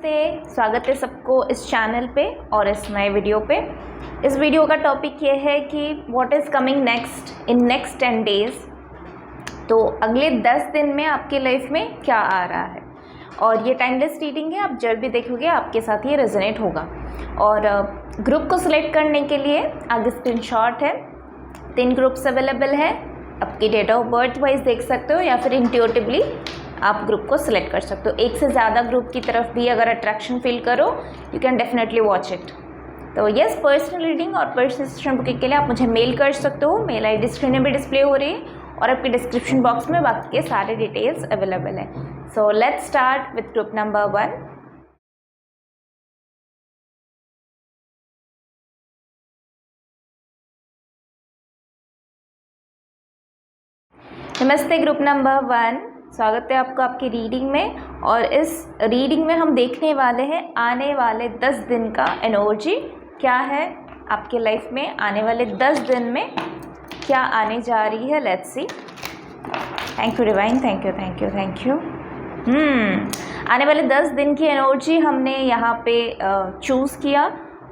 नमस्ते, स्वागत है सबको इस चैनल पे और इस नए वीडियो पे। इस वीडियो का टॉपिक ये है कि what is coming next in next 10 days. तो अगले 10 दिन में आपकी लाइफ में क्या आ रहा है, और ये टाइमलेस रीडिंग है। आप जब भी देखोगे आपके साथ ये रेजोनेट होगा। और ग्रुप को सिलेक्ट करने के लिए आगे स्क्रीनशॉट है, 3 ग्रुप्स अवेलेबल है। आपकी डेट ऑफ बर्थ वाइज देख सकते हो या फिर इंट्यूटिवली आप ग्रुप को सिलेक्ट कर सकते हो। एक से ज़्यादा ग्रुप की तरफ भी अगर अट्रैक्शन फील करो, you can definitely watch it. तो यस, पर्सनल रीडिंग और पर्सनल सेशन बुकिंग के लिए आप मुझे मेल कर सकते हो। मेल आई डी स्क्रीन में भी डिस्प्ले हो रही है और आपके डिस्क्रिप्शन बॉक्स में बाकी के सारे डिटेल्स अवेलेबल है। So let's start with group number 1। नमस्ते ग्रुप नंबर 1, स्वागत है आपका आपकी रीडिंग में। और इस रीडिंग में हम देखने वाले हैं आने वाले 10 दिन का एनर्जी क्या है आपके लाइफ में। आने वाले 10 दिन में क्या आने जा रही है, let's see. Thank you divine, thank you thank you thank you. आने वाले 10 दिन की एनर्जी हमने यहाँ पे चूज़ किया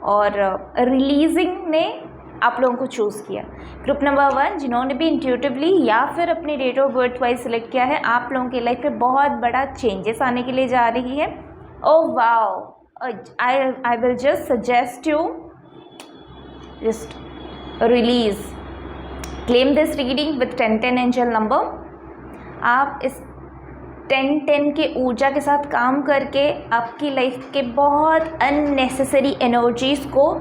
और रिलीजिंग ने आप लोगों को चूज़ किया। ग्रुप नंबर 1 जिन्होंने भी इंट्यूटिवली या फिर अपनी date of birth wise select किया है, आप लोगों की लाइफ में बहुत बड़ा चेंजेस आने के लिए जा रही है। Oh wow, I will just suggest you just release, claim this reading with 1010 angel number. आप इस 1010 के ऊर्जा के साथ काम करके आपकी लाइफ के बहुत अननेसेसरी एनर्जीज़ को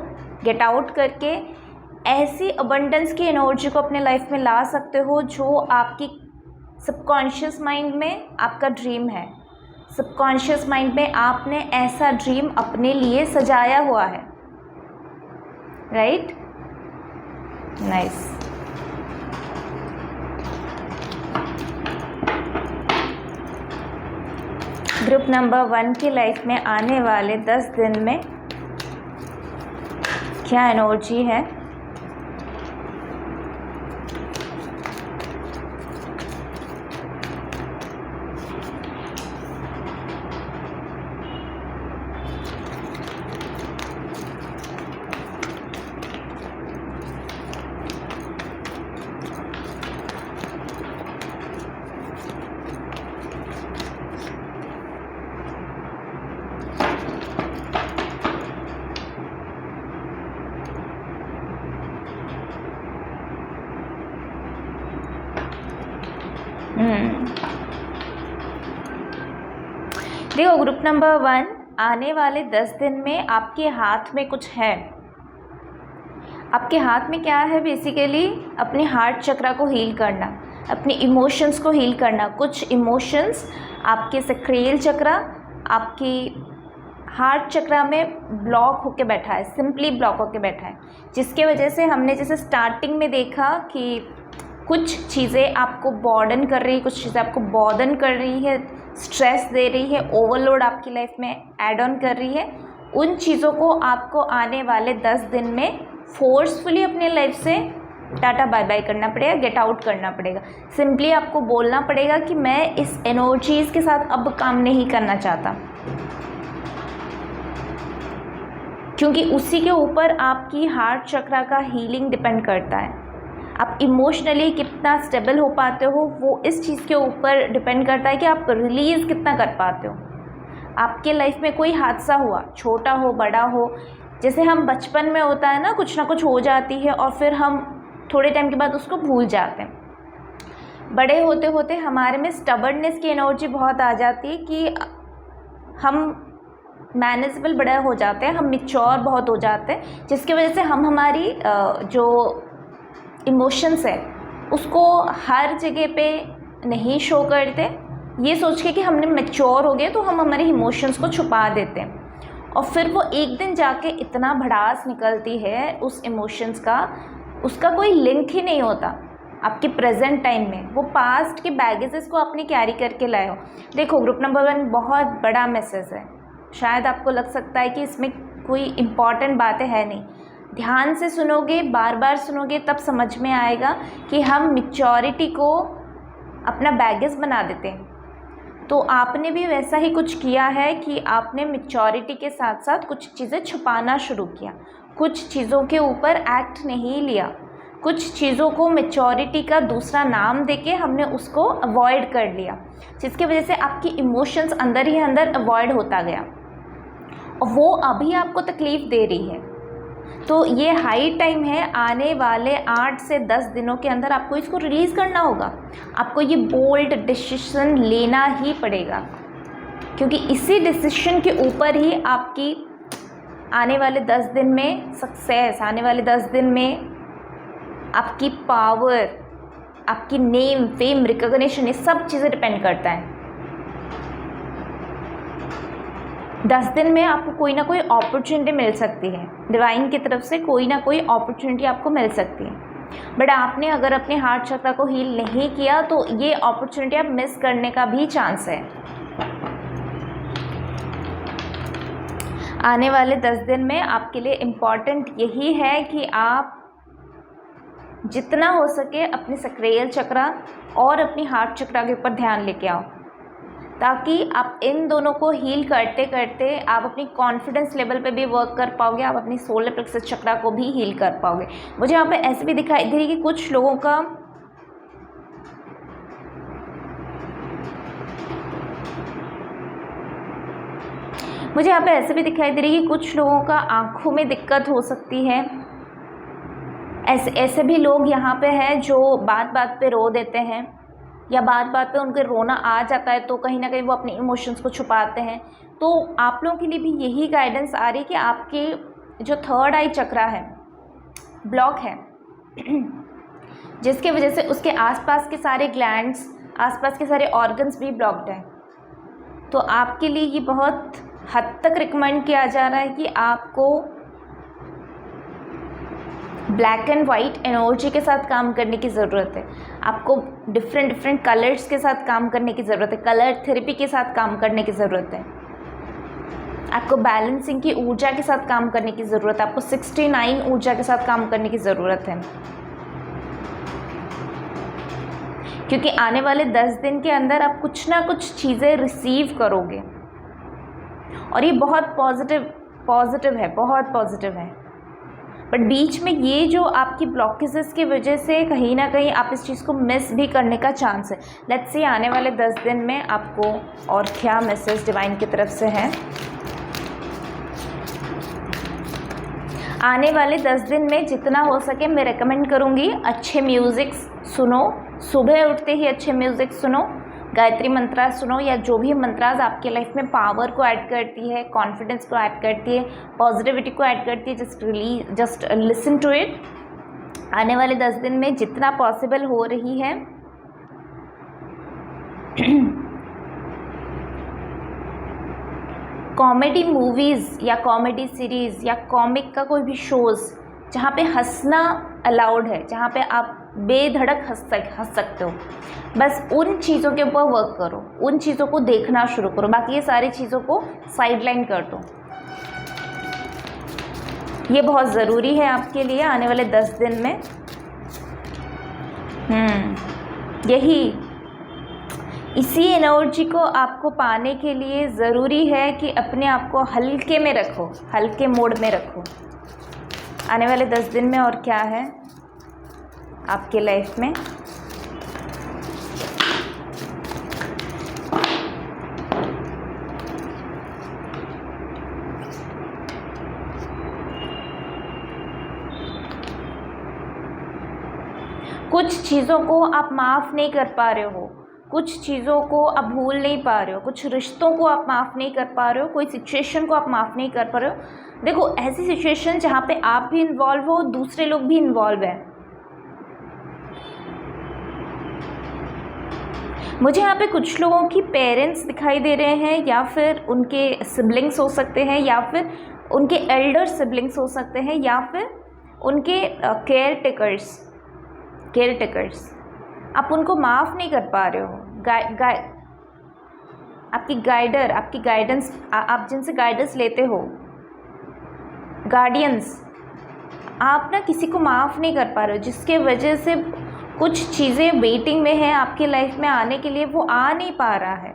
गेट आउट करके ऐसी अबंडेंस की एनर्जी को अपने लाइफ में ला सकते हो जो आपकी सबकॉन्शियस माइंड में आपका ड्रीम है। सबकॉन्शियस माइंड में आपने ऐसा ड्रीम अपने लिए सजाया हुआ है, राइट? नाइस। ग्रुप नंबर 1 की लाइफ में आने वाले 10 दिन में क्या एनर्जी है? देखो ग्रुप नंबर 1, आने वाले 10 दिन में आपके हाथ में कुछ है। आपके हाथ में क्या है? बेसिकली अपने हार्ट चक्रा को हील करना, अपने इमोशंस को हील करना। कुछ इमोशंस आपके सक्रियल चक्रा, आपकी हार्ट चक्रा में ब्लॉक होके बैठा है, सिंपली ब्लॉक होके बैठा है, जिसके वजह से हमने जैसे स्टार्टिंग में देखा कि कुछ चीज़ें आपको बॉर्डन कर रही है, कुछ चीज़ें आपको बॉर्डन कर रही है, स्ट्रेस दे रही है, ओवरलोड आपकी लाइफ में ऐड ऑन कर रही है। उन चीज़ों को आपको आने वाले 10 दिन में फोर्सफुली अपने लाइफ से टाटा बाय बाय करना पड़ेगा, गेट आउट करना पड़ेगा। सिंपली आपको बोलना पड़ेगा कि मैं इस एनर्जीज़ के साथ अब काम नहीं करना चाहता, क्योंकि उसी के ऊपर आपकी हार्ट चक्रा का हीलिंग डिपेंड करता है। आप इमोशनली कितना स्टेबल हो पाते हो वो इस चीज़ के ऊपर डिपेंड करता है कि आप रिलीज़ कितना कर पाते हो। आपके लाइफ में कोई हादसा हुआ, छोटा हो बड़ा हो, जैसे हम बचपन में होता है ना कुछ हो जाती है और फिर हम थोड़े टाइम के बाद उसको भूल जाते हैं। बड़े होते होते हमारे में स्टबर्डनेस की एनर्जी बहुत आ जाती है कि हम मैनेजेबल बड़ा हो जाते हैं, हम मैच्योर बहुत हो जाते हैं, जिसकी वजह से हम हमारी जो इमोशंस है उसको हर जगह पे नहीं शो करते। ये सोच के कि हमने मैच्योर हो गए तो हम हमारे इमोशंस को छुपा देते हैं, और फिर वो एक दिन जाके इतना भड़ास निकलती है उस इमोशंस का, उसका कोई लिंक ही नहीं होता आपके प्रेजेंट टाइम में। वो पास्ट के बैगेजेस को आपने कैरी करके लाए हो। देखो ग्रुप नंबर 1 बहुत बड़ा मैसेज है। शायद आपको लग सकता है कि इसमें कोई इम्पॉर्टेंट बातें है नहीं, ध्यान से सुनोगे, बार बार सुनोगे, तब समझ में आएगा कि हम मैच्योरिटी को अपना बैगेज बना देते हैं। तो आपने भी वैसा ही कुछ किया है कि आपने मैच्योरिटी के साथ साथ कुछ चीज़ें छुपाना शुरू किया, कुछ चीज़ों के ऊपर एक्ट नहीं लिया, कुछ चीज़ों को मैच्योरिटी का दूसरा नाम देके हमने उसको अवॉइड कर लिया, जिसकी वजह से आपकी इमोशंस अंदर ही अंदर अवॉइड होता गया और वो अभी आपको तकलीफ़ दे रही है। तो ये हाई टाइम है, आने वाले 8 से 10 दिनों के अंदर आपको इसको रिलीज़ करना होगा। आपको ये बोल्ड डिसीजन लेना ही पड़ेगा, क्योंकि इसी डिसीजन के ऊपर ही आपकी आने वाले 10 दिन में सक्सेस, आने वाले 10 दिन में आपकी पावर, आपकी नेम, फेम, रिकॉग्निशन, ये सब चीज़ें डिपेंड करता है। 10 दिन में आपको कोई ना कोई अपॉर्चुनिटी मिल सकती है, डिवाइन की तरफ से कोई ना कोई अपॉर्चुनिटी आपको मिल सकती है, बट आपने अगर अपने हार्ट चक्र को हील नहीं किया तो ये अपॉर्चुनिटी आप मिस करने का भी चांस है। आने वाले 10 दिन में आपके लिए इम्पॉर्टेंट यही है कि आप जितना हो सके अपने सक्रियल चक्र और अपनी हार्ट चक्र के ऊपर ध्यान लेके आओ, ताकि आप इन दोनों को हील करते करते आप अपनी कॉन्फिडेंस लेवल पे भी वर्क कर पाओगे, आप अपनी सोलर प्लेक्सस चक्र को भी हील कर पाओगे। मुझे यहाँ पे ऐसे भी दिखाई दे रही है कि कुछ लोगों का आँखों में दिक्कत हो सकती है। ऐसे भी लोग यहाँ पे हैं जो बात बात पे रो देते हैं या बात बात पे उनके रोना आ जाता है, तो कहीं ना कहीं वो अपने इमोशंस को छुपाते हैं। तो आप लोगों के लिए भी यही गाइडेंस आ रही है कि आपके जो थर्ड आई चक्रा है ब्लॉक है, जिसके वजह से उसके आसपास के सारे ग्लैंड्स, आसपास के सारे ऑर्गन्स भी ब्लॉक्ड हैं। तो आपके लिए ये बहुत हद तक रिकमेंड किया जा रहा है कि आपको ब्लैक एंड वाइट एनर्जी के साथ काम करने की ज़रूरत है, आपको डिफरेंट कलर्स के साथ काम करने की ज़रूरत है, कलर थेरेपी के साथ काम करने की ज़रूरत है, आपको बैलेंसिंग की ऊर्जा के साथ काम करने की ज़रूरत है, आपको 69 ऊर्जा के साथ काम करने की ज़रूरत है, क्योंकि आने वाले 10 दिन के अंदर आप कुछ ना कुछ चीज़ें रिसीव करोगे और ये बहुत पॉजिटिव है, बहुत पॉजिटिव है। बट बीच में ये जो आपकी ब्लॉकेजेस की वजह से कहीं ना कहीं आप इस चीज़ को मिस भी करने का चांस है। लेट्स सी आने वाले 10 दिन में आपको और क्या मैसेज डिवाइन की तरफ से है। आने वाले 10 दिन में जितना हो सके मैं रेकमेंड करूँगी अच्छे म्यूज़िक सुनो, सुबह उठते ही अच्छे म्यूज़िक सुनो, गायत्री मंत्रा सुनो या जो भी मंत्राज आपके लाइफ में पावर को ऐड करती है, कॉन्फिडेंस को ऐड करती है, पॉजिटिविटी को ऐड करती है, जस्ट लिसन टू इट। आने वाले 10 दिन में जितना पॉसिबल हो रही है कॉमेडी मूवीज़ या कॉमेडी सीरीज़ या कॉमिक का कोई भी शोज़ जहाँ पे हंसना अलाउड है, जहाँ पे आप बेधड़क हंस सकते हो, बस उन चीज़ों के ऊपर वर्क करो, उन चीज़ों को देखना शुरू करो, बाकी ये सारी चीज़ों को साइडलाइन कर दो। ये बहुत ज़रूरी है आपके लिए आने वाले 10 दिन में। इसी एनर्जी को आपको पाने के लिए ज़रूरी है कि अपने आप को हल्के में रखो, हल्के मोड में रखो। आने वाले 10 दिन में और क्या है आपके लाइफ में। कुछ चीज़ों को आप माफ़ नहीं कर पा रहे हो, कुछ चीज़ों को आप भूल नहीं पा रहे हो, कुछ रिश्तों को आप माफ़ नहीं कर पा रहे हो, कोई सिचुएशन को आप माफ़ नहीं कर पा रहे हो। देखो, ऐसी सिचुएशन जहाँ पे आप भी इन्वॉल्व हो, दूसरे लोग भी इन्वॉल्व हैं। मुझे यहाँ पे कुछ लोगों की पेरेंट्स दिखाई दे रहे हैं, या फिर उनके सिबलिंग्स हो सकते हैं, या फिर उनके एल्डर सिबलिंग्स हो सकते हैं, या फिर उनके केयर टेकर्स। आप उनको माफ़ नहीं कर पा रहे हो। आपकी गाइडेंस, आप जिनसे गाइडेंस लेते हो, गार्डियंस, आप ना किसी को माफ़ नहीं कर पा रहे हो, जिसके वजह से कुछ चीज़ें वेटिंग में हैं आपकी लाइफ में आने के लिए, वो आ नहीं पा रहा है।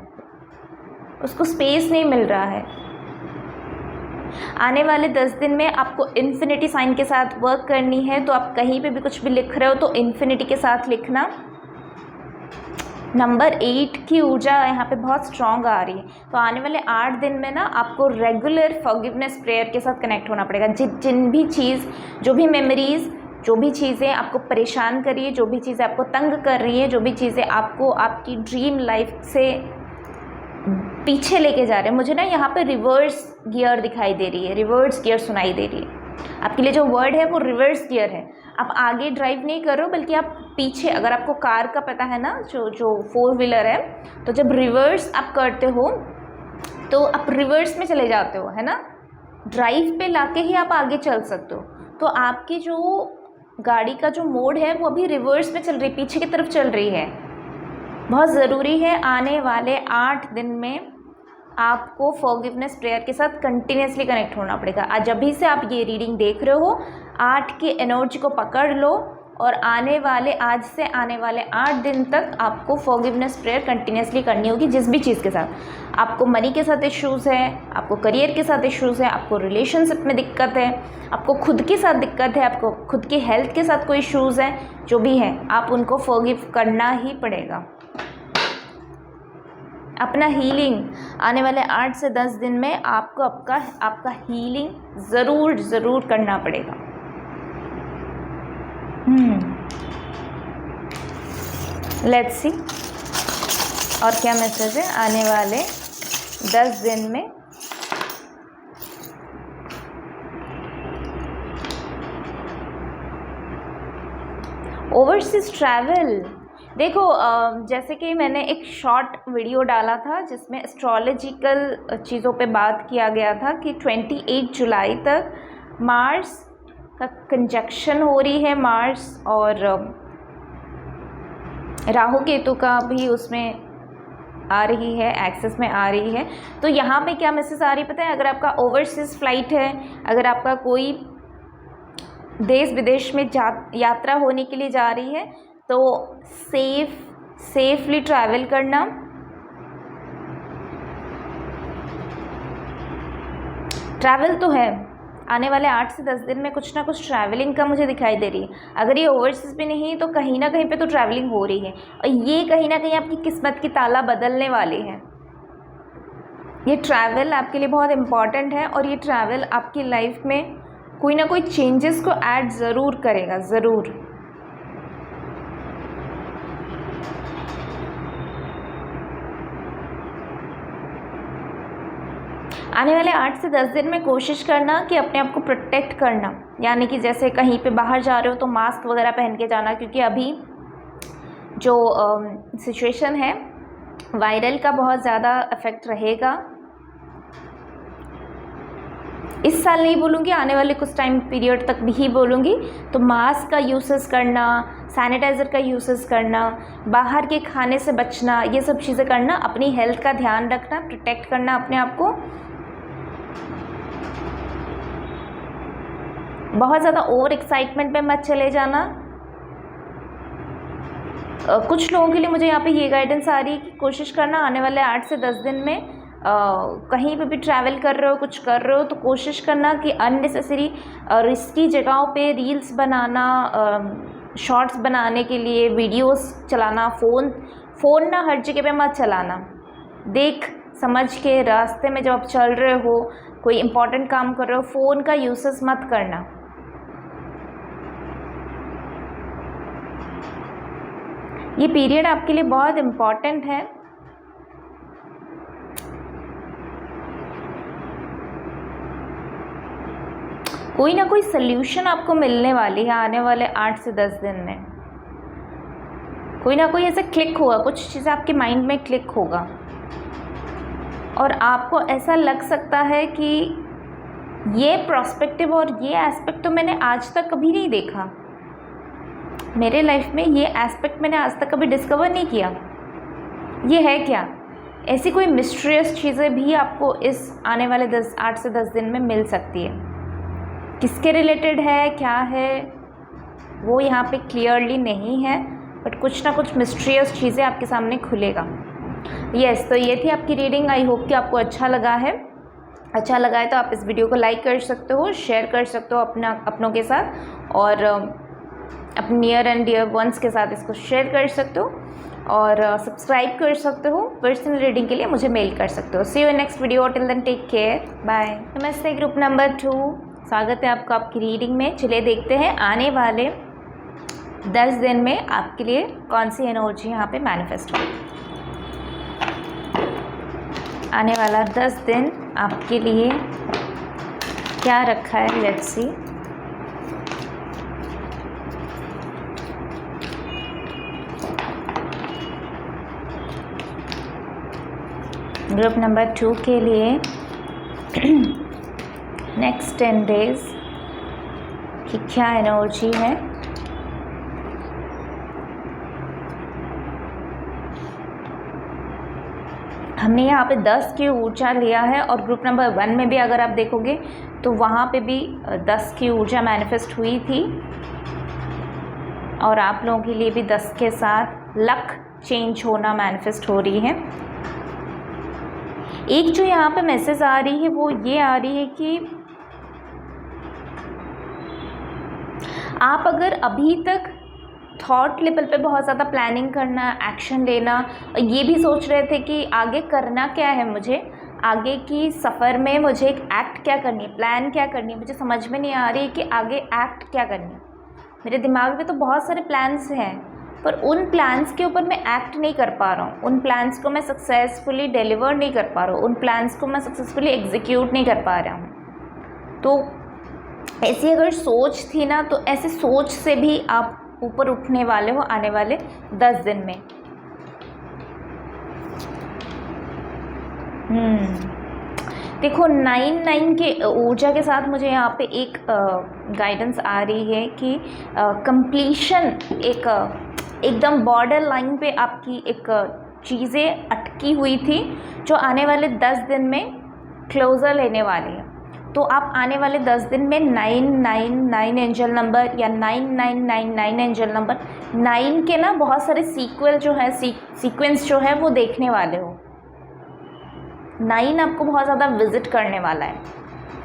उसको स्पेस नहीं मिल रहा है। आने वाले 10 दिन में आपको इन्फिनिटी साइन के साथ वर्क करनी है, तो आप कहीं पे भी कुछ भी लिख रहे हो तो इन्फिनिटी के साथ लिखना। नंबर 8 की ऊर्जा यहाँ पे बहुत स्ट्रॉन्ग आ रही है, तो आने वाले 8 दिन में ना आपको रेगुलर फॉरगिवनेस प्रेयर के साथ कनेक्ट होना पड़ेगा। जिन भी चीज़, जो भी मेमोरीज़, जो भी चीज़ें आपको परेशान कर रही है, जो भी चीज़ें आपको तंग कर रही है, जो भी चीज़ें आपको आपकी ड्रीम लाइफ से पीछे लेके जा रहे हैं। मुझे ना यहाँ पे रिवर्स गियर दिखाई दे रही है, रिवर्स गियर सुनाई दे रही है। आपके लिए जो वर्ड है वो रिवर्स गियर है। आप आगे ड्राइव नहीं कर रहे हो, बल्कि आप पीछे, अगर आपको कार का पता है ना, जो 4 व्हीलर है, तो जब रिवर्स आप करते हो तो आप रिवर्स में चले जाते हो, है ना। ड्राइव पे लाके ही आप आगे चल सकते हो। तो आपकी जो गाड़ी का जो मोड है वो अभी रिवर्स में चल रही है, पीछे की तरफ चल रही है। बहुत ज़रूरी है आने वाले 8 दिन में आपको फॉरगिवनेस प्रेयर के साथ कंटिन्यूसली कनेक्ट होना पड़ेगा। आज अभी से आप ये रीडिंग देख रहे हो, 8 की एनर्जी को पकड़ लो और आज से आने वाले 8 दिन तक आपको फॉरगिवनेस प्रेयर कंटिन्यूसली करनी होगी, जिस भी चीज़ के साथ। आपको मनी के साथ इश्यूज़ है, आपको करियर के साथ इश्यूज़ है, आपको रिलेशनशिप में दिक्कत है, आपको खुद के साथ दिक्कत है, आपको खुद की हेल्थ के साथ कोई इश्यूज़ है, जो भी है आप उनको फॉरगिव करना ही पड़ेगा। अपना हीलिंग आने वाले 8 से 10 दिन में आपको आपका हीलिंग ज़रूर करना पड़ेगा। लेट्स सी और क्या मैसेज है आने वाले 10 दिन में। ओवरसीज ट्रैवल, देखो जैसे कि मैंने एक शॉर्ट वीडियो डाला था जिसमें एस्ट्रोलॉजिकल चीज़ों पे बात किया गया था कि 28 जुलाई तक मार्स का कंजक्शन हो रही है, मार्स और राहु केतु का भी उसमें आ रही है, एक्सेस में आ रही है। तो यहाँ पे क्या मैसेज आ रही है पता है, अगर आपका ओवरसीज फ्लाइट है, अगर आपका कोई देश विदेश में यात्रा होने के लिए जा रही है, तो सेफली ट्रैवल करना। ट्रैवल तो है, आने वाले 8 से 10 दिन में कुछ ना कुछ ट्रैवलिंग का मुझे दिखाई दे रही है। अगर ये ओवरसीज भी नहीं तो कहीं ना कहीं पे तो ट्रैवलिंग हो रही है, और ये कहीं ना कहीं आपकी किस्मत की ताला बदलने वाली है। ये ट्रैवल आपके लिए बहुत इम्पॉर्टेंट है, और ये ट्रैवल आपकी लाइफ में कोई ना कोई चेंजेस को ऐड ज़रूर करेगा, ज़रूर। आने वाले 8 से 10 दिन में कोशिश करना कि अपने आप को प्रोटेक्ट करना, यानी कि जैसे कहीं पे बाहर जा रहे हो तो मास्क वगैरह पहन के जाना, क्योंकि अभी जो सिचुएशन है वायरल का बहुत ज़्यादा इफ़ेक्ट रहेगा। इस साल नहीं बोलूँगी, आने वाले कुछ टाइम पीरियड तक भी ही बोलूँगी। तो मास्क का यूसेस करना, सैनिटाइज़र का यूसेस करना, बाहर के खाने से बचना, ये सब चीज़ें करना, अपनी हेल्थ का ध्यान रखना, प्रोटेक्ट करना अपने आप को। बहुत ज़्यादा ओवर एक्साइटमेंट में मत चले जाना। कुछ लोगों के लिए मुझे यहाँ पे ये गाइडेंस आ रही है कि कोशिश करना आने वाले 8 से 10 दिन में कहीं पे भी ट्रैवल कर रहे हो, कुछ कर रहे हो, तो कोशिश करना कि अननेसेसरी रिस्की जगहों पे रील्स बनाना, शॉर्ट्स बनाने के लिए वीडियोस चलाना, फ़ोन ना हर जगह पे मत चलाना। देख समझ के रास्ते में जब आप चल रहे हो, कोई इम्पोर्टेंट काम कर रहे हो, फ़ोन का यूसेस मत करना। ये पीरियड आपके लिए बहुत इम्पॉर्टेंट है। कोई ना कोई सल्यूशन आपको मिलने वाली है आने वाले 8 से 10 दिन में। कोई ना कोई ऐसे क्लिक होगा, कुछ चीज़ें आपके माइंड में क्लिक होगा, और आपको ऐसा लग सकता है कि ये प्रोस्पेक्टिव और ये एस्पेक्ट तो मैंने आज तक कभी नहीं देखा, मेरे लाइफ में ये एस्पेक्ट मैंने आज तक कभी डिस्कवर नहीं किया। ये है क्या? ऐसी कोई मिस्टीरियस चीज़ें भी आपको इस आने वाले 8 से 10 दिन में मिल सकती है। किसके रिलेटेड है, क्या है, वो यहाँ पे क्लियरली नहीं है, बट कुछ ना कुछ मिस्टीरियस चीज़ें आपके सामने खुलेगा। यस, तो ये थी आपकी रीडिंग। आई होप कि आपको अच्छा लगा है। अच्छा लगा है तो आप इस वीडियो को लाइक कर सकते हो, शेयर कर सकते हो अपनों के साथ, और अपने नियर एंड डियर वंस के साथ इसको शेयर कर सकते हो, और सब्सक्राइब कर सकते हो। पर्सनल रीडिंग के लिए मुझे मेल कर सकते हो। See you in next video, till then take care, bye. नमस्ते ग्रुप नंबर 2, स्वागत है आपका आपकी रीडिंग में। चलिए देखते हैं आने वाले 10 दिन में आपके लिए कौन सी एनर्जी यहाँ पे मैनिफेस्ट होगी। आने वाला 10 दिन आपके लिए क्या रखा है, लेट्स सी। ग्रुप नंबर 2 के लिए नेक्स्ट 10 डेज की क्या एनर्जी है। हमने यहाँ पे 10 की ऊर्जा लिया है, और ग्रुप नंबर 1 में भी अगर आप देखोगे तो वहाँ पे भी 10 की ऊर्जा मैनिफेस्ट हुई थी, और आप लोगों के लिए भी 10 के साथ लक चेंज होना मैनिफेस्ट हो रही है। एक जो यहाँ पे मैसेज आ रही है वो ये आ रही है कि आप अगर अभी तक थॉट लेवल पे बहुत ज़्यादा प्लानिंग करना, एक्शन लेना, ये भी सोच रहे थे कि आगे करना क्या है, मुझे आगे की सफ़र में मुझे एक एक्ट क्या करनी है, प्लान क्या करनी है, मुझे समझ में नहीं आ रही है कि आगे एक्ट क्या करनी है। मेरे दिमाग में तो बहुत सारे प्लान्स हैं, पर उन प्लान्स के ऊपर मैं एक्ट नहीं कर पा रहा हूँ, उन प्लान्स को मैं सक्सेसफुली डिलीवर नहीं कर पा रहा हूँ, उन प्लान्स को मैं सक्सेसफुली एग्जीक्यूट नहीं कर पा रहा हूँ। तो ऐसी अगर सोच थी ना, तो ऐसे सोच से भी आप ऊपर उठने वाले हो आने वाले 10 दिन में। देखो 9 के ऊर्जा के साथ मुझे यहाँ पे एक गाइडेंस आ रही है कि कंप्लीशन, एकदम बॉर्डर लाइन पे आपकी एक चीज़ें अटकी हुई थी जो आने वाले 10 दिन में क्लोजर लेने वाली है। तो आप आने वाले 10 दिन में 999 एंजल नंबर या 9999 एंजल नंबर, 9 के ना बहुत सारे सीक्वेंस जो है वो देखने वाले हो। 9 आपको बहुत ज़्यादा विजिट करने वाला है।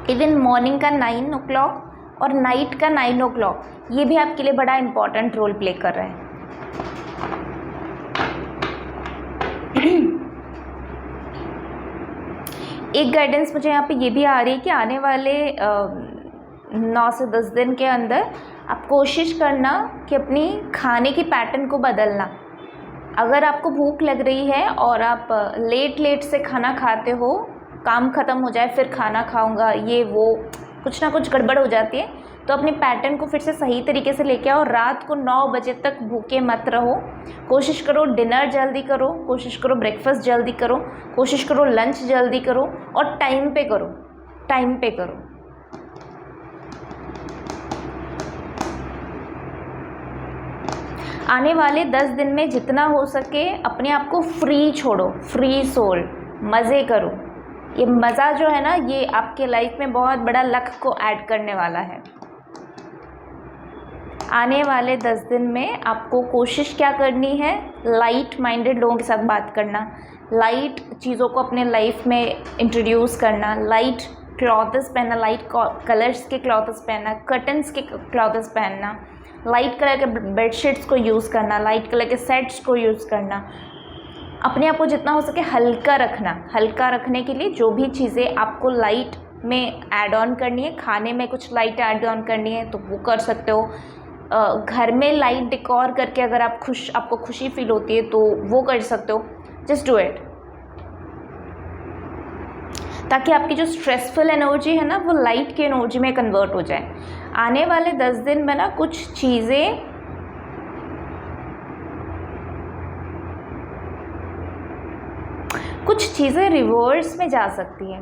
इवन मॉर्निंग का 9 o'clock और नाइट का 9 o'clock, ये भी आपके लिए बड़ा इंपॉर्टेंट रोल प्ले कर रहा है। एक गाइडेंस मुझे यहाँ पे ये भी आ रही है कि आने वाले 9 से 10 दिन के अंदर आप कोशिश करना कि अपनी खाने की पैटर्न को बदलना। अगर आपको भूख लग रही है और आप लेट से खाना खाते हो, काम ख़त्म हो जाए फिर खाना खाऊंगा, ये वो कुछ ना कुछ गड़बड़ हो जाती है, तो अपनी पैटर्न को फिर से सही तरीके से लेके आओ। रात को 9 बजे तक भूखे मत रहो। कोशिश करो डिनर जल्दी करो, कोशिश करो ब्रेकफास्ट जल्दी करो, कोशिश करो लंच जल्दी करो, और टाइम पे करो, टाइम पे करो। आने वाले 10 दिन में जितना हो सके अपने आप को फ्री छोड़ो, फ्री सोल, मज़े करो। ये मज़ा जो है ना, ये आपके लाइफ में बहुत बड़ा लक को ऐड करने वाला है। आने वाले 10 दिन में आपको कोशिश क्या करनी है, लाइट माइंडेड लोगों के साथ बात करना, लाइट चीज़ों को अपने लाइफ में इंट्रोड्यूस करना, लाइट क्लॉथ्स पहनना, लाइट कलर्स के क्लॉथ्स पहनना, कर्टन्स के क्लॉथ्स पहनना, लाइट कलर के बेडशीट्स को यूज़ करना, लाइट कलर के सेट्स को यूज़ करना। अपने आप को जितना हो सके हल्का रखना। हल्का रखने के लिए जो भी चीज़ें आपको लाइट में ऐड ऑन करनी है, खाने में कुछ लाइट ऐड ऑन करनी है तो वो कर सकते हो। घर में लाइट डेकोर करके अगर आपको खुशी फील होती है तो वो कर सकते हो। जस्ट डू इट, ताकि आपकी जो स्ट्रेसफुल एनर्जी है ना वो लाइट की एनर्जी में कन्वर्ट हो जाए। आने वाले 10 दिन में ना कुछ चीज़ें रिवर्स में जा सकती हैं।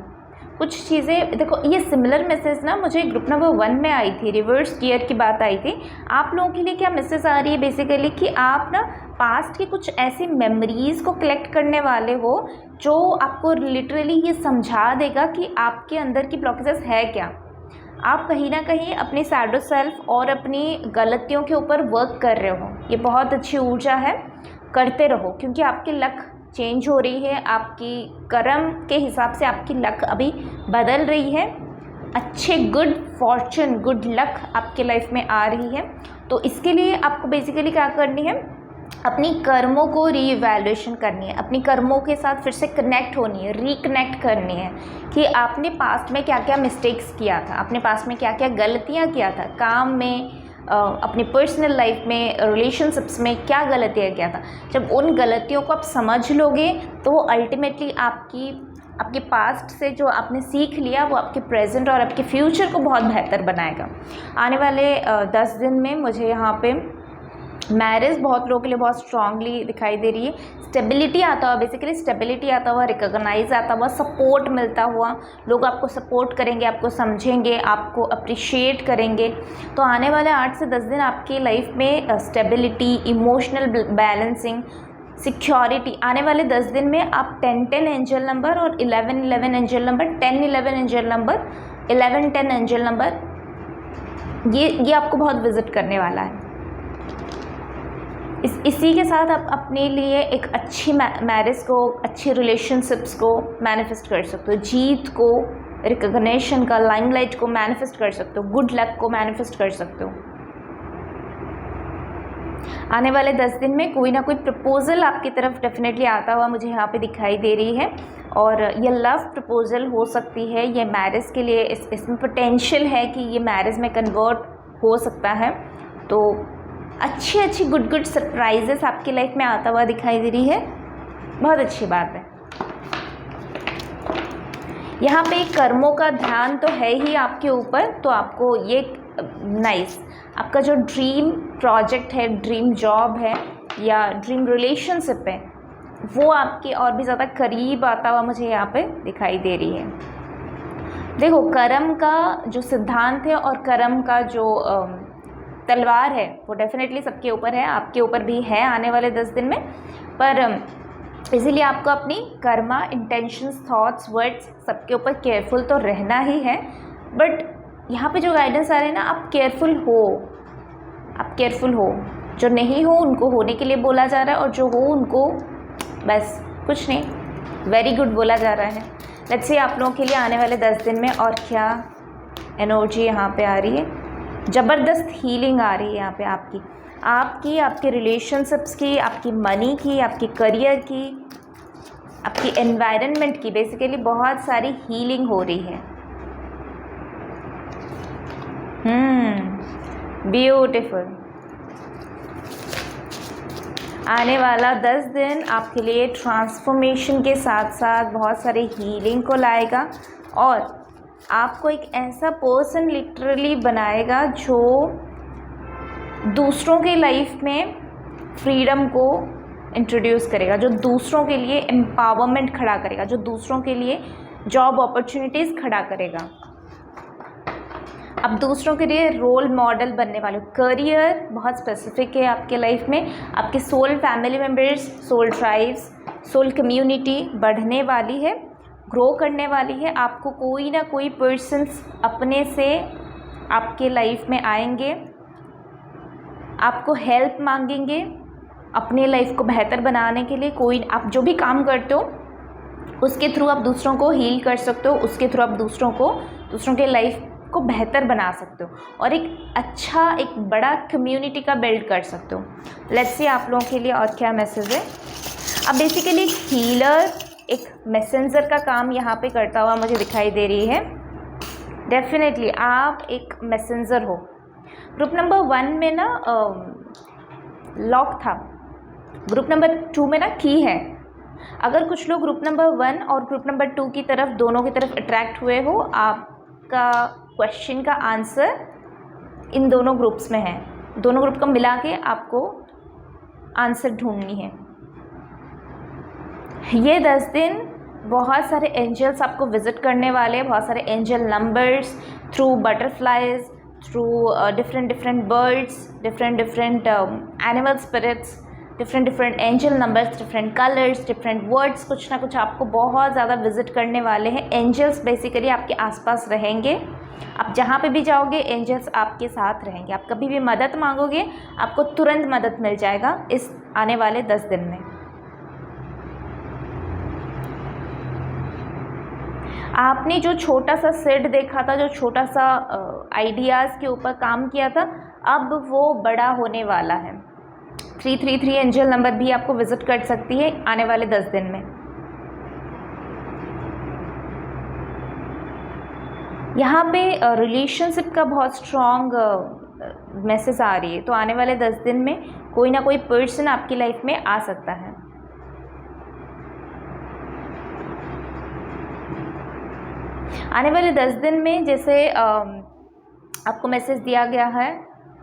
कुछ चीज़ें देखो, ये सिमिलर मैसेज ना मुझे ग्रुप नंबर 1 में आई थी, रिवर्स गियर की बात आई थी। आप लोगों के लिए क्या मैसेज आ रही है बेसिकली कि आप ना पास्ट की कुछ ऐसी मेमोरीज़ को कलेक्ट करने वाले हो जो आपको लिटरली ये समझा देगा कि आपके अंदर की ब्लॉकेजेस है क्या। आप कहीं ना कहीं अपनी शैडो सेल्फ और अपनी गलतियों के ऊपर वर्क कर रहे हो। ये बहुत अच्छी ऊर्जा है, करते रहो, क्योंकि आपके लक चेंज हो रही है, आपकी कर्म के हिसाब से आपकी लक अभी बदल रही है, अच्छे गुड फॉर्चून गुड लक आपके लाइफ में आ रही है। तो इसके लिए आपको बेसिकली क्या करनी है, अपनी कर्मों को रीइवैल्यूएशन करनी है, अपनी कर्मों के साथ फिर से कनेक्ट होनी है, रिकनेक्ट करनी है कि आपने पास्ट में क्या क्या मिस्टेक्स किया था, आपने पास्ट में क्या क्या गलतियाँ किया था, काम में, अपनी पर्सनल लाइफ में, रिलेशनशिप्स में क्या गलतियाँ किया था। जब उन गलतियों को आप समझ लोगे तो वो अल्टीमेटली आपके पास्ट से जो आपने सीख लिया वो आपके प्रेजेंट और आपके फ्यूचर को बहुत बेहतर बनाएगा। आने वाले 10 दिन में मुझे यहाँ पे मैरिज बहुत लोगों के लिए बहुत स्ट्रांगली दिखाई दे रही है। स्टेबिलिटी आता हुआ, बेसिकली स्टेबिलिटी आता हुआ, रिकॉग्नाइज आता हुआ, सपोर्ट मिलता हुआ, लोग आपको सपोर्ट करेंगे, आपको समझेंगे, आपको अप्रिशिएट करेंगे। तो आने वाले 8 से 10 दिन आपकी लाइफ में स्टेबिलिटी, इमोशनल बैलेंसिंग, सिक्योरिटी। आने वाले 10 दिन में आप 10-10 एंजल नंबर और 11-11 angel number, 10-11 angel number, 11-10 angel number, ये आपको बहुत विजिट करने वाला है। इसी के साथ आप अपने लिए एक अच्छी मैरिज को, अच्छी रिलेशनशिप्स को मैनिफेस्ट कर सकते हो, जीत को, रिकॉग्निशन का, लाइमलाइट को मैनिफेस्ट कर सकते हो, गुड लक को मैनिफेस्ट कर सकते हो। आने वाले 10 दिन में कोई ना कोई प्रपोज़ल आपकी तरफ डेफिनेटली आता हुआ मुझे यहाँ पे दिखाई दे रही है, और ये लव प्रपोज़ल हो सकती है, ये मैरिज के लिए इसमें पोटेंशियल है कि ये मैरिज में कन्वर्ट हो सकता है। तो अच्छी गुड सरप्राइजेस आपकी लाइफ में आता हुआ दिखाई दे रही है, बहुत अच्छी बात है। यहाँ पे कर्मों का ध्यान तो है ही आपके ऊपर, तो आपको ये नाइस, आपका जो ड्रीम प्रोजेक्ट है, ड्रीम जॉब है या ड्रीम रिलेशनशिप है, वो आपके और भी ज़्यादा करीब आता हुआ मुझे यहाँ पे दिखाई दे रही है। देखो, कर्म का जो सिद्धांत है और कर्म का जो तलवार है वो डेफिनेटली सबके ऊपर है, आपके ऊपर भी है आने वाले 10 दिन में। पर इसीलिए आपको अपनी कर्मा, इंटेंशंस, थॉट्स, वर्ड्स सबके ऊपर केयरफुल तो रहना ही है। बट यहाँ पे जो गाइडेंस आ रहे हैं ना, आप केयरफुल हो, आप केयरफुल हो। जो नहीं हो उनको होने के लिए बोला जा रहा है, और जो हो उनको बस कुछ नहीं, वेरी गुड बोला जा रहा है। लेट्स सी आप लोगों के लिए आने वाले 10 दिन में और क्या एनर्जी यहाँ पे आ रही है। ज़बरदस्त हीलिंग आ रही है यहाँ पे आपके रिलेशनशिप्स की, आपकी मनी की, आपकी करियर की, आपकी एनवायरनमेंट की, बेसिकली बहुत सारी हीलिंग हो रही है। ब्यूटीफुल। आने वाला 10 दिन आपके लिए ट्रांसफॉर्मेशन के साथ साथ बहुत सारे हीलिंग को लाएगा, और आपको एक ऐसा पर्सन लिटरली बनाएगा जो दूसरों के लाइफ में फ्रीडम को इंट्रोड्यूस करेगा, जो दूसरों के लिए एम्पावरमेंट खड़ा करेगा, जो दूसरों के लिए जॉब अपॉर्चुनिटीज़ खड़ा करेगा। आप दूसरों के लिए रोल मॉडल बनने वाले हो। करियर बहुत स्पेसिफिक है आपके लाइफ में, आपके soul family members, soul tribes, soul community बढ़ने वाली है, ग्रो करने वाली है। आपको कोई ना कोई पर्सन्स अपने से आपके लाइफ में आएंगे, आपको हेल्प मांगेंगे अपने लाइफ को बेहतर बनाने के लिए। कोई, आप जो भी काम करते हो उसके थ्रू आप दूसरों को हील कर सकते हो, उसके थ्रू आप दूसरों के लाइफ को बेहतर बना सकते हो, और एक अच्छा, एक बड़ा कम्युनिटी का बिल्ड कर सकते हो। लेट्स सी आप लोगों के लिए और क्या मैसेज है। अब बेसिकली एक हीलर, एक मैसेंजर का काम यहाँ पे करता हुआ मुझे दिखाई दे रही है। डेफिनेटली आप एक मैसेंजर हो। ग्रुप नंबर 1 में ना लॉक था, ग्रुप नंबर 2 में ना की है। अगर कुछ लोग ग्रुप नंबर 1 और ग्रुप नंबर 2 की तरफ, दोनों की तरफ अट्रैक्ट हुए हो, आपका क्वेश्चन का आंसर इन दोनों ग्रुप्स में है। दोनों ग्रुप को मिला के आपको आंसर ढूंढनी है। ये 10 दिन बहुत सारे एंजल्स आपको विज़िट करने वाले हैं, बहुत सारे angel numbers, through butterflies, through different birds, different animal spirits, different angel numbers, different colours, different words, कुछ ना कुछ आपको बहुत ज़्यादा विज़िट करने वाले हैं। एंजल्स बेसिकली आपके आसपास रहेंगे, आप जहाँ पे भी जाओगे एंजल्स आपके साथ रहेंगे। आप कभी भी मदद मांगोगे, आपको तुरंत मदद मिल जाएगा इस आने वाले 10 दिन में। आपने जो छोटा सा सेट देखा था, जो छोटा सा आइडियाज़ के ऊपर काम किया था, अब वो बड़ा होने वाला है। 333 एंजल नंबर भी आपको विजिट कर सकती है आने वाले 10 दिन में। यहाँ पे रिलेशनशिप का बहुत स्ट्रॉन्ग मैसेज आ रही है, तो आने वाले 10 दिन में कोई ना कोई पर्सन आपकी लाइफ में आ सकता है। आने वाले 10 दिन में जैसे आपको मैसेज दिया गया है,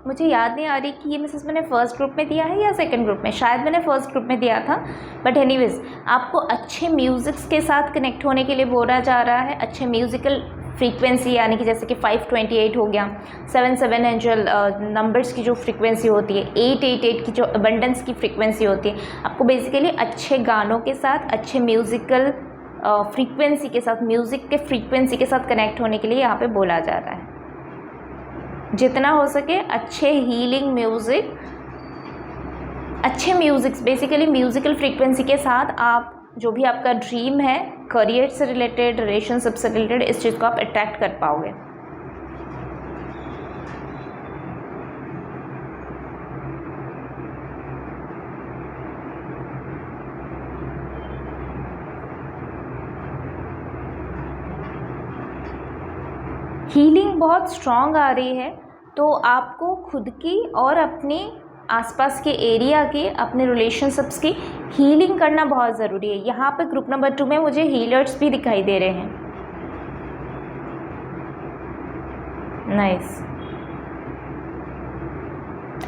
मुझे याद नहीं आ रही कि ये मैसेज मैंने फ़र्स्ट ग्रुप में दिया है या सेकंड ग्रुप में, शायद मैंने फ़र्स्ट ग्रुप में दिया था, बट एनीवेज आपको अच्छे म्यूज़िक्स के साथ कनेक्ट होने के लिए बोला जा रहा है। अच्छे म्यूज़िकल फ्रीक्वेंसी, यानी कि जैसे कि 528 हो गया, 77 एंजल नंबर्स की जो फ्रीक्वेंसी होती है, 888 की जो अबंडेंस की फ्रीक्वेंसी होती है, आपको बेसिकली अच्छे गानों के साथ, अच्छे म्यूज़िकल फ्रीक्वेंसी के साथ, म्यूज़िक के फ्रीक्वेंसी के साथ कनेक्ट होने के लिए यहाँ पे बोला जा रहा है। जितना हो सके अच्छे हीलिंग म्यूज़िक, अच्छे म्यूज़िक्स, बेसिकली म्यूज़िकल फ्रीक्वेंसी के साथ आप जो भी आपका ड्रीम है, करियर से रिलेटेड, रिलेशनशिप से रिलेटेड, इस चीज़ को आप अट्रैक्ट कर पाओगे। हीलिंग बहुत स्ट्रॉन्ग आ रही है, तो आपको खुद की और अपने आसपास के एरिया के, अपने रिलेशनशिप्स की हीलिंग करना बहुत ज़रूरी है। यहाँ पे ग्रुप नंबर 2 में मुझे हीलर्स भी दिखाई दे रहे हैं। नाइस।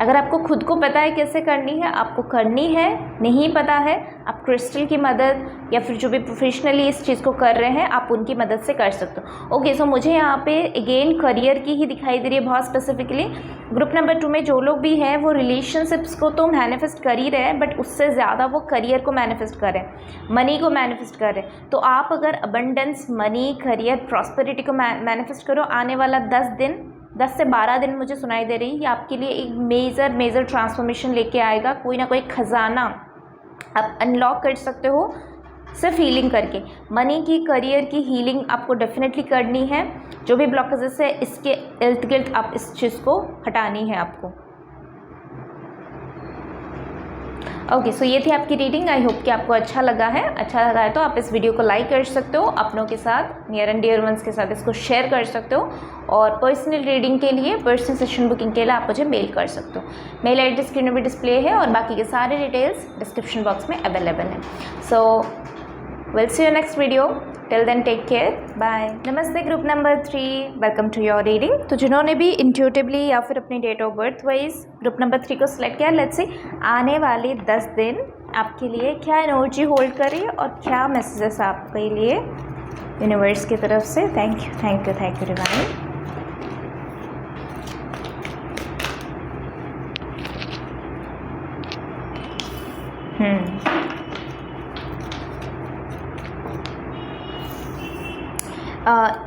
अगर आपको खुद को पता है कैसे करनी है, आपको करनी है, नहीं पता है, आप क्रिस्टल की मदद या फिर जो भी प्रोफेशनली इस चीज़ को कर रहे हैं, आप उनकी मदद से कर सकते हो। ओके, सो मुझे यहाँ पे अगेन करियर की ही दिखाई दे रही है बहुत स्पेसिफिकली। ग्रुप नंबर 2 में जो लोग भी हैं वो रिलेशनशिप्स को तो मैनिफेस्ट कर ही रहे हैं, बट उससे ज़्यादा वो करियर को मैनिफेस्ट कर रहे हैं, मनी को मैनिफेस्ट कर रहे हैं। तो आप अगर अबंडेंस, मनी, करियर, प्रॉस्पेरिटी को मैनिफेस्ट करो, आने वाला 10 से 12 दिन मुझे सुनाई दे रही है, ये आपके लिए एक मेजर ट्रांसफॉर्मेशन लेके आएगा। कोई ना कोई ख़जाना आप अनलॉक कर सकते हो सिर्फ हीलिंग करके। मनी की, करियर की हीलिंग आपको डेफिनेटली करनी है। जो भी ब्लॉकेजेस है, इसके इर्द गिर्द आप इस चीज़ को हटानी है आपको। ओके, सो ये थी आपकी रीडिंग। आई होप कि आपको अच्छा लगा है। अच्छा लगा है तो आप इस वीडियो को लाइक कर सकते हो, अपनों के साथ, नियर एंड डियर वंस के साथ इसको शेयर कर सकते हो। और पर्सनल रीडिंग के लिए, पर्सनल सेशन बुकिंग के लिए आप मुझे मेल कर सकते हो। मेल आई डी स्क्रीन में भी डिस्प्ले है और बाकी के सारे डिटेल्स डिस्क्रिप्शन बॉक्स में अवेलेबल है। So will see you next video. Till then take care, bye. नमस्ते group number 3, welcome to your reading. तो जिन्होंने भी इंट्यूटिवली या फिर अपनी date of birth wise group number 3 को सिलेक्ट किया, लेट्स सी आने वाले 10 दिन आपके लिए क्या एनर्जी होल्ड कर रही है और क्या मैसेजेस आपके लिए यूनिवर्स की तरफ से। Thank you divine.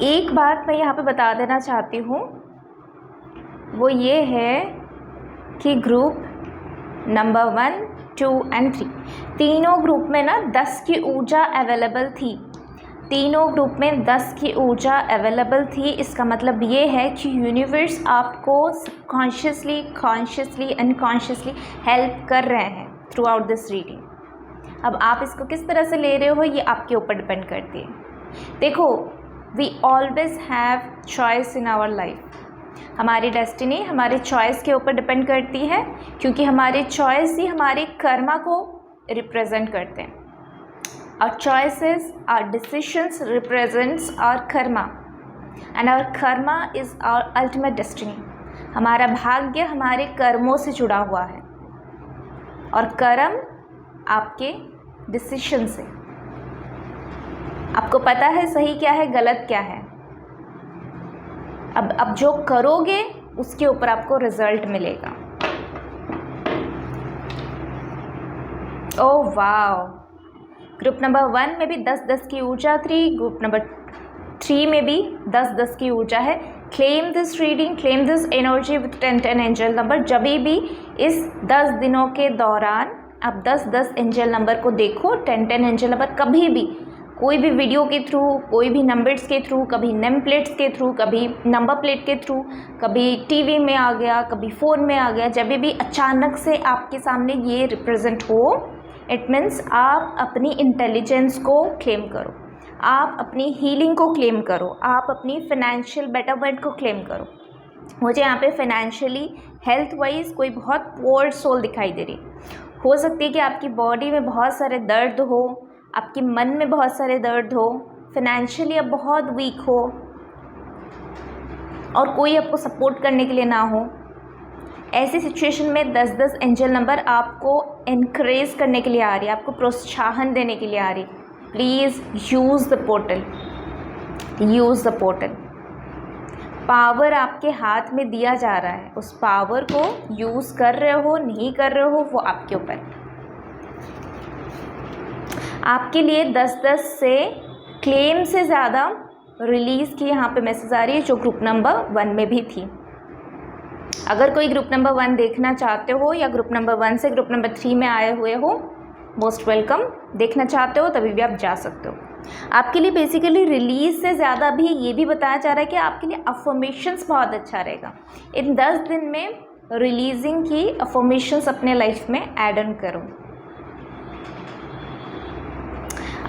एक बात मैं यहाँ पे बता देना चाहती हूँ, वो ये है कि ग्रुप नंबर 1, 2 एंड 3 तीनों ग्रुप में ना 10 की ऊर्जा अवेलेबल थी। तीनों ग्रुप में 10 की ऊर्जा अवेलेबल थी। इसका मतलब ये है कि यूनिवर्स आपको सबकॉन्शियसली, कॉन्शियसली, अनकॉन्शियसली हेल्प कर रहे हैं थ्रू आउट दिस रीडिंग। अब आप इसको किस तरह से ले रहे हो, ये आपके ऊपर डिपेंड करती है। देखो, we always have choice in our life. हमारी डेस्टिनी हमारे चॉइस के ऊपर डिपेंड करती है, क्योंकि हमारे चॉइस ही हमारे कर्मा को रिप्रेजेंट करते हैं। Our choices, our decisions represents our karma and our karma is our ultimate destiny। हमारा भाग्य हमारे कर्मों से जुड़ा हुआ है और कर्म आपके डिसीजन से। आपको पता है सही क्या है, गलत क्या है। अब जो करोगे उसके ऊपर आपको रिजल्ट मिलेगा। ओह वाव, ग्रुप नंबर 1 में भी 10-10 की ऊर्जा थी, ग्रुप नंबर 3 में भी 10-10 की ऊर्जा है। Claim this reading, claim this energy with 10-10 angel number. जब भी इस 10 दिनों के दौरान आप 10-10 एंजल नंबर को देखो, 10-10 एंजल नंबर, कभी भी कोई भी वीडियो के थ्रू, कोई भी नंबर्स के थ्रू, कभी नेम प्लेट्स के थ्रू, कभी नंबर प्लेट के थ्रू, कभी टीवी में आ गया, कभी फ़ोन में आ गया, जब भी अचानक से आपके सामने ये रिप्रेजेंट हो, इट मीन्स आप अपनी इंटेलिजेंस को क्लेम करो, आप अपनी हीलिंग को क्लेम करो, आप अपनी फाइनेंशियल बेटरमेंट को क्लेम करो। मुझे यहाँ पे फाइनेंशियली, हेल्थ वाइज कोई बहुत पुअर सोल दिखाई दे रही। हो सकती है कि आपकी बॉडी में बहुत सारे दर्द हो, आपके मन में बहुत सारे दर्द हो, फाइनेंशियली आप बहुत वीक हो और कोई आपको सपोर्ट करने के लिए ना हो। ऐसी सिचुएशन में 10-10 एंजल नंबर आपको इनकरेज करने के लिए आ रही है, आपको प्रोत्साहन देने के लिए आ रही। Please use the portal, use the portal. Power आपके हाथ में दिया जा रहा है, उस पावर को यूज़ कर रहे हो नहीं कर रहे हो वो आपके ऊपर। आपके लिए 10-10 से क्लेम से ज़्यादा रिलीज़ की यहाँ पे मैसेज आ रही है, जो ग्रुप नंबर 1 में भी थी। अगर कोई ग्रुप नंबर 1 देखना चाहते हो या ग्रुप नंबर 1 से ग्रुप नंबर 3 में आए हुए हो, मोस्ट वेलकम। देखना चाहते हो तभी भी आप जा सकते हो। आपके लिए बेसिकली रिलीज से ज़्यादा भी ये भी बताया जा रहा है कि आपके लिए अफर्मेशंस बहुत अच्छा रहेगा। इन 10 दिन में रिलीजिंग की अफर्मेशंस अपने लाइफ में ऐड ऑन करो।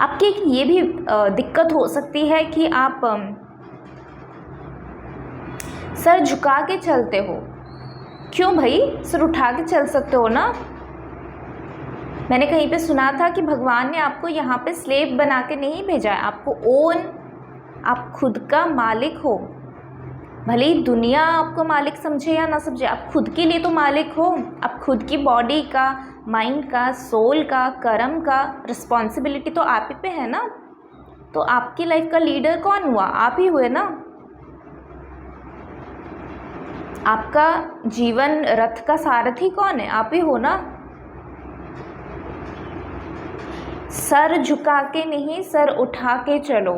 आपकी एक ये भी दिक्कत हो सकती है कि आप सर झुका के चलते हो। क्यों भाई, सर उठा के चल सकते हो ना। मैंने कहीं पे सुना था कि भगवान ने आपको यहाँ पे स्लेव बना के नहीं भेजा है, आपको ओन, आप खुद का मालिक हो। भले ही दुनिया आपको मालिक समझे या ना समझे, आप खुद के लिए तो मालिक हो। आप खुद की बॉडी का, माइंड का, सोल का, कर्म का रिस्पॉन्सिबिलिटी तो आप ही पे है ना। तो आपकी लाइफ का लीडर कौन हुआ? आप ही हुए ना। आपका जीवन रथ का सारथी कौन है? आप ही हो ना। सर झुका के नहीं, सर उठा के चलो।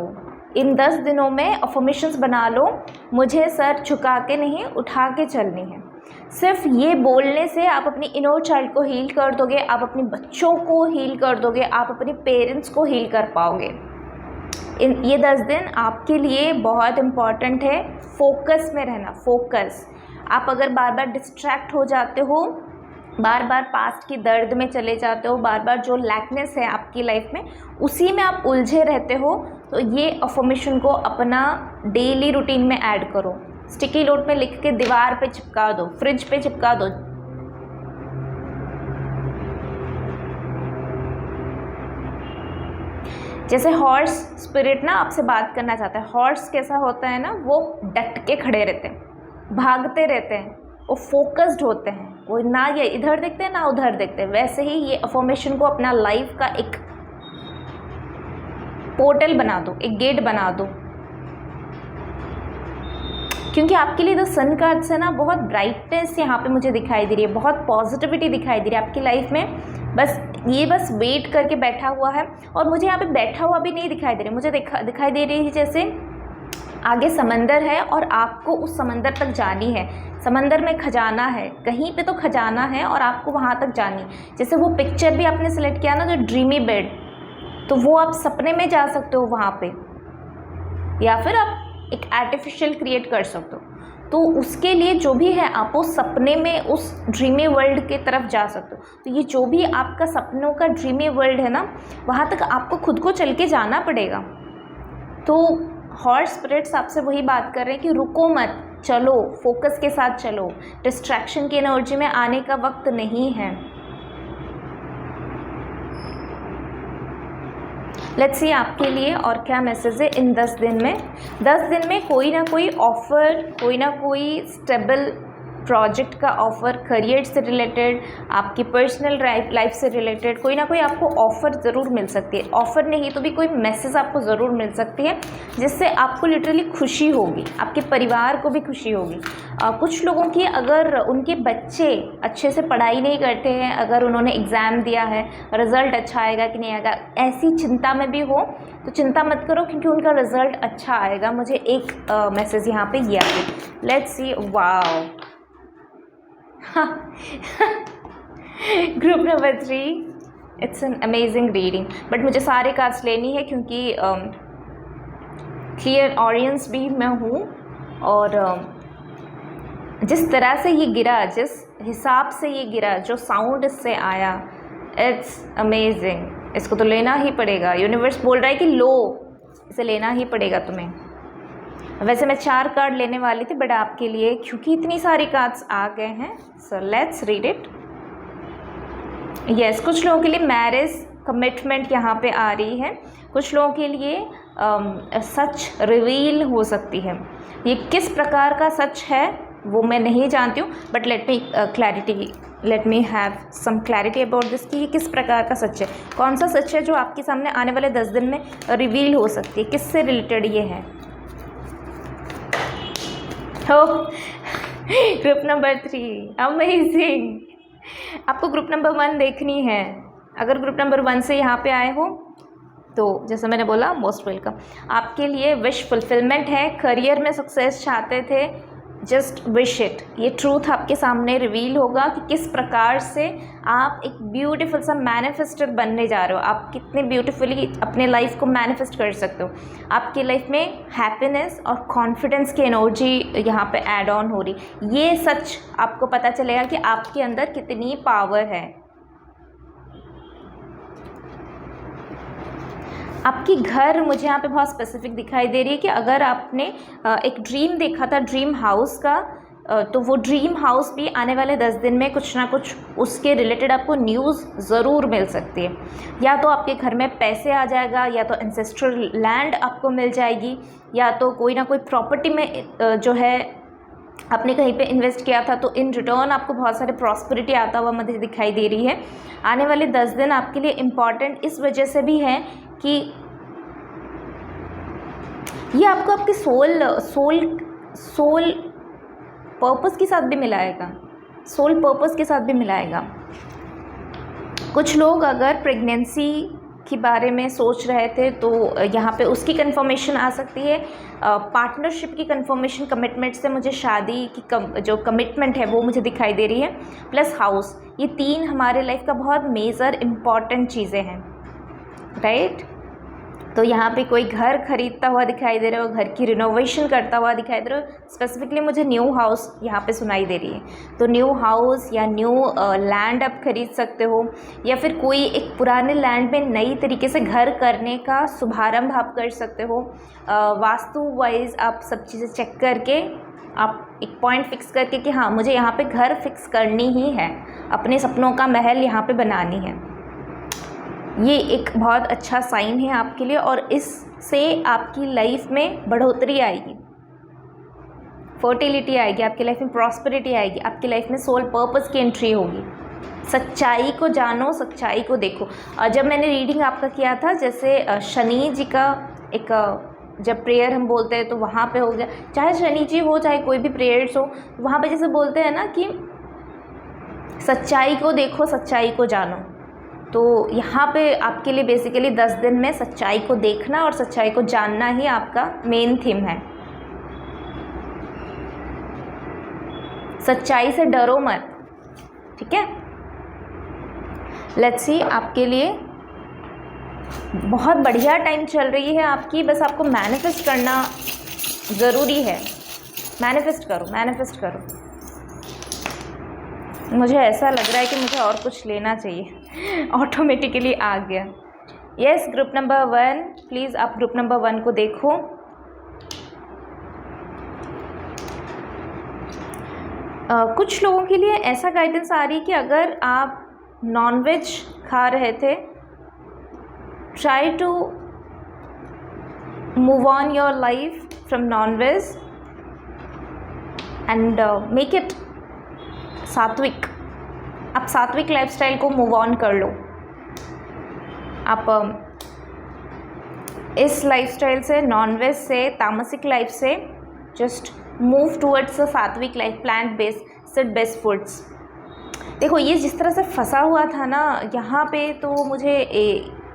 इन 10 दिनों में अफर्मेशंस बना लो, मुझे सर झुका के नहीं, उठा के चलनी है। सिर्फ ये बोलने से आप अपनी इनर चाइल्ड को हील कर दोगे, आप अपने बच्चों को हील कर दोगे, आप अपने पेरेंट्स को हील कर पाओगे। ये 10 दिन आपके लिए बहुत इम्पॉर्टेंट है। फोकस में रहना, फोकस। आप अगर बार बार डिस्ट्रैक्ट हो जाते हो, बार बार पास्ट की दर्द में चले जाते हो, बार बार जो लैकनेस है आपकी लाइफ में उसी में आप उलझे रहते हो, तो ये अफर्मेशन को अपना डेली रूटीन में ऐड करो। स्टिकी नोट में लिख के दीवार पे चिपका दो, फ्रिज पे चिपका दो। जैसे हॉर्स स्पिरिट ना आपसे बात करना चाहता है। हॉर्स कैसा होता है ना, वो डट के खड़े रहते हैं, भागते रहते हैं, वो फोकस्ड होते हैं, वो ना ये इधर देखते हैं ना उधर देखते हैं। वैसे ही ये अफर्मेशन को अपना लाइफ का एक पोर्टल बना दो, एक गेट बना दो। क्योंकि आपके लिए द सन कार्ड से ना बहुत ब्राइटनेस यहाँ पे मुझे दिखाई दे रही है, बहुत पॉजिटिविटी दिखाई दे रही है आपकी लाइफ में। बस वेट करके बैठा हुआ है। और मुझे यहाँ पे बैठा हुआ भी नहीं दिखाई दे रहा, मुझे दिखाई दे रही है जैसे आगे समंदर है और आपको उस समंदर तक जानी है। समंदर में खजाना है, कहीं पे तो खजाना है और आपको वहाँ तक जानी। जैसे वो पिक्चर भी आपने सेलेक्ट किया ना, जो ड्रीमी बेड, तो वो आप सपने में जा सकते हो वहाँ पे, या फिर आप एक आर्टिफिशियल क्रिएट कर सकते हो। तो उसके लिए जो भी है, आप उस सपने में उस ड्रीमी वर्ल्ड के तरफ जा सकते हो। तो ये जो भी आपका सपनों का ड्रीमी वर्ल्ड है ना, वहाँ तक आपको खुद को चल के जाना पड़ेगा। तो हॉर्स स्पिरिट्स आपसे वही बात कर रहे हैं कि रुको मत, चलो, फोकस के साथ चलो। डिस्ट्रैक्शन की एनर्जी में आने का वक्त नहीं है। लेट्स सी आपके लिए और क्या मैसेज है इन 10 दिन में। 10 दिन में कोई ना कोई ऑफ़र, कोई ना कोई स्टेबल प्रोजेक्ट का ऑफ़र, करियर से रिलेटेड, आपकी पर्सनल लाइफ से रिलेटेड कोई ना कोई आपको ऑफ़र ज़रूर मिल सकती है। ऑफ़र नहीं तो भी कोई मैसेज आपको ज़रूर मिल सकती है, जिससे आपको लिटरली खुशी होगी, आपके परिवार को भी खुशी होगी। कुछ लोगों की, अगर उनके बच्चे अच्छे से पढ़ाई नहीं करते हैं, अगर उन्होंने एग्ज़ाम दिया है, रिज़ल्ट अच्छा आएगा कि नहीं आएगा, ऐसी चिंता में भी हो तो चिंता मत करो, क्योंकि उनका रिज़ल्ट अच्छा आएगा। मुझे एक मैसेज यहाँ पे ये आ गया। Let's see, wow. Group number 3, it's an amazing reading. But मुझे सारे कार्ड्स लेनी है क्योंकि क्लियर ऑडियंस भी मैं हूँ, और जिस तरह से ये गिरा, जिस हिसाब से ये गिरा, जो साउंड इससे आया, इट्स अमेजिंग। इसको तो लेना ही पड़ेगा। यूनिवर्स बोल रहा है कि लो, इसे लेना ही पड़ेगा तुम्हें। वैसे मैं 4 कार्ड लेने वाली थी, बट आपके लिए क्योंकि इतनी सारी कार्ड्स आ गए हैं, so let's read it. Yes, कुछ लोगों के लिए मैरिज कमिटमेंट यहाँ पे आ रही है। कुछ लोगों के लिए सच रिवील हो सकती है। ये किस प्रकार का सच है वो मैं नहीं जानती हूँ, but let me have some clarity about this कि ये किस प्रकार का सच है। कौन सा सच है जो आपके सामने आने वाले 10 दिन में रिवील हो सकती है, किससे रिलेटेड ये है। हो ग्रुप नंबर 3, अमेजिंग। आपको ग्रुप नंबर 1 देखनी है। अगर ग्रुप नंबर 1 से यहाँ पे आए हो तो जैसे मैंने बोला, मोस्ट वेलकम। आपके लिए विश फुलफिलमेंट है। करियर में सक्सेस चाहते थे, जस्ट विश इट। ये ट्रूथ आपके सामने रिवील होगा कि किस प्रकार से आप एक ब्यूटीफुल सा मैनिफेस्टर बनने जा रहे हो। आप कितने ब्यूटीफुली अपने लाइफ को मैनिफेस्ट कर सकते हो। आपकी लाइफ में हैप्पीनेस और कॉन्फिडेंस की एनर्जी यहाँ पे ऐड ऑन हो रही। ये सच आपको पता चलेगा कि आपके अंदर कितनी पावर है। आपकी घर मुझे यहाँ पे बहुत स्पेसिफिक दिखाई दे रही है कि अगर आपने एक ड्रीम देखा था ड्रीम हाउस का, तो वो ड्रीम हाउस भी आने वाले 10 दिन में कुछ ना कुछ उसके रिलेटेड आपको न्यूज़ ज़रूर मिल सकती है। या तो आपके घर में पैसे आ जाएगा, या तो एंसेस्ट्रल लैंड आपको मिल जाएगी, या तो कोई ना कोई प्रॉपर्टी में जो है आपने कहीं पे इन्वेस्ट किया था, तो इन रिटर्न आपको बहुत सारे प्रॉस्पेरिटी आता हुआ मुझे दिखाई दे रही है। आने वाले 10 दिन आपके लिए इम्पॉर्टेंट इस वजह से भी है कि ये आपको आपके सोल पर्पस के साथ भी मिलाएगा। सोल पर्पस के साथ भी मिलाएगा। कुछ लोग अगर प्रेगनेंसी के बारे में सोच रहे थे तो यहाँ पे उसकी कंफर्मेशन आ सकती है। पार्टनरशिप की कंफर्मेशन, कमिटमेंट से मुझे शादी की जो कमिटमेंट है वो मुझे दिखाई दे रही है। प्लस हाउस, ये 3 हमारे लाइफ का बहुत मेजर इम्पॉर्टेंट चीज़ें हैं, राइट। तो यहाँ पे कोई घर खरीदता हुआ दिखाई दे रहा हो, घर की रिनोवेशन करता हुआ दिखाई दे रहा हो। स्पेसिफिकली मुझे न्यू हाउस यहाँ पे सुनाई दे रही है। तो न्यू हाउस या न्यू लैंड आप खरीद सकते हो, या फिर कोई एक पुराने लैंड में नई तरीके से घर करने का शुभारंभ आप कर सकते हो। वास्तु वाइज आप सब चीज़ें चेक करके आप एक पॉइंट फिक्स करके कि हाँ, मुझे यहाँ पे घर फिक्स करनी ही है, अपने सपनों का महल यहाँ पे बनानी है। ये एक बहुत अच्छा साइन है आपके लिए, और इससे आपकी लाइफ में बढ़ोतरी आएगी, फर्टिलिटी आएगी, आपकी लाइफ में प्रॉस्पेरिटी आएगी, आपकी लाइफ में सोल पर्पस की एंट्री होगी। सच्चाई को जानो, सच्चाई को देखो। जब मैंने रीडिंग आपका किया था, जैसे शनि जी का एक जब प्रेयर हम बोलते हैं तो वहाँ पे हो गया, चाहे शनि जी हो चाहे कोई भी प्रेयर्स हो, वहाँ पे जैसे बोलते हैं ना कि सच्चाई को देखो, सच्चाई को जानो। तो यहाँ पे आपके लिए बेसिकली 10 दिन में सच्चाई को देखना और सच्चाई को जानना ही आपका मेन थीम है। सच्चाई से डरो मत, ठीक है। लेट्स सी, आपके लिए बहुत बढ़िया टाइम चल रही है आपकी। बस आपको मैनिफेस्ट करना ज़रूरी है। मैनिफेस्ट करो, मैनिफेस्ट करो। मुझे ऐसा लग रहा है कि मुझे और कुछ लेना चाहिए, ऑटोमेटिकली आ गया। यस, ग्रुप नंबर 1, प्लीज़ आप ग्रुप नंबर 1 को देखो। कुछ लोगों के लिए ऐसा गाइडेंस आ रही है कि अगर आप नॉनवेज खा रहे थे, try to move on your life from nonveg and make it sattvic. आप सात्विक लाइफस्टाइल को मूव ऑन कर लो। आप इस लाइफस्टाइल से, नॉनवेज से, तामसिक लाइफ से just move towards a sattvic life, plant based, seed based foods. देखो, ये जिस तरह से फंसा हुआ था ना यहाँ पे, तो मुझे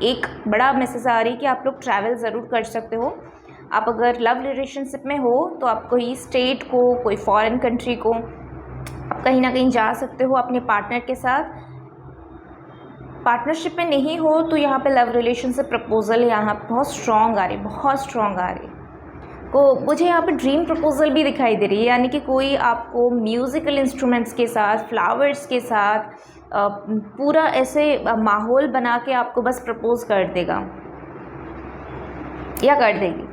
एक बड़ा मैसेज आ रही है कि आप लोग ट्रैवल ज़रूर कर सकते हो। आप अगर लव रिलेशनशिप में हो तो आप कोई स्टेट को, कोई फॉरेन कंट्री को, आप कहीं ना कहीं जा सकते हो अपने पार्टनर के साथ। पार्टनरशिप में नहीं हो तो यहाँ पे लव रिलेशन से प्रपोजल यहाँ बहुत स्ट्रॉन्ग आ रही, बहुत स्ट्रॉन्ग आ रही। को मुझे यहाँ पे ड्रीम प्रपोजल भी दिखाई दे रही है, यानी कि कोई आपको म्यूज़िकल इंस्ट्रूमेंट्स के साथ, फ्लावर्स के साथ पूरा ऐसे माहौल बना के आपको बस प्रपोज कर देगा या कर देगी।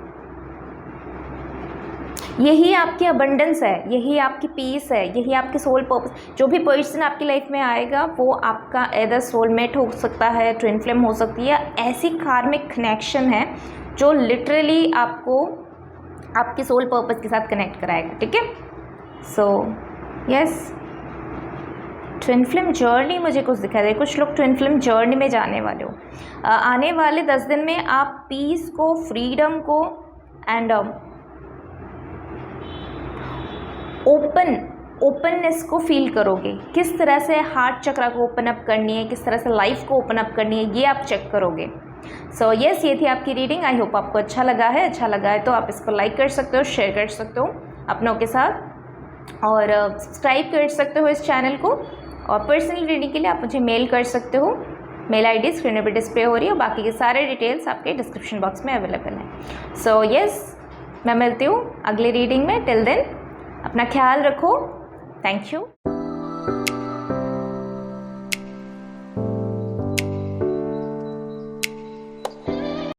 यही आपकी अबंडेंस है, यही आपकी पीस है, यही आपकी सोल पर्पस। जो भी पर्सन आपकी लाइफ में आएगा वो आपका एदर सोलमेट हो सकता है, ट्विन फ्लेम हो सकती है, ऐसी कार्मिक कनेक्शन है जो लिटरली आपको आपके सोल पर्पस के साथ कनेक्ट कराएगा। ठीक है, so yes, twin flame journey मुझे कुछ दिखा दे। कुछ लोग ट्विन फ्लेम जर्नी में जाने वाले हो। आने वाले 10 दिन में आप पीस को, फ्रीडम को एंड ओपननेस को फील करोगे। किस तरह से हार्ट चक्रा को ओपन अप करनी है, किस तरह से लाइफ को ओपन अप करनी है, ये आप चेक करोगे। सो यस, ये थी आपकी रीडिंग। आई होप आपको अच्छा लगा है। अच्छा लगा है तो आप इसको लाइक कर सकते हो, शेयर कर सकते हो अपनों के साथ, और सब्सक्राइब कर सकते हो इस चैनल को। और पर्सनल रीडिंग के लिए आप मुझे मेल कर सकते हो। मेल आईडी स्क्रीन पर डिस्प्ले हो रही है और बाकी के सारे डिटेल्स आपके डिस्क्रिप्शन बॉक्स में अवेलेबल हैं। सो यस, मैं मिलती हूँ अगली रीडिंग में। टिल देन अपना ख्याल रखो। Thank you.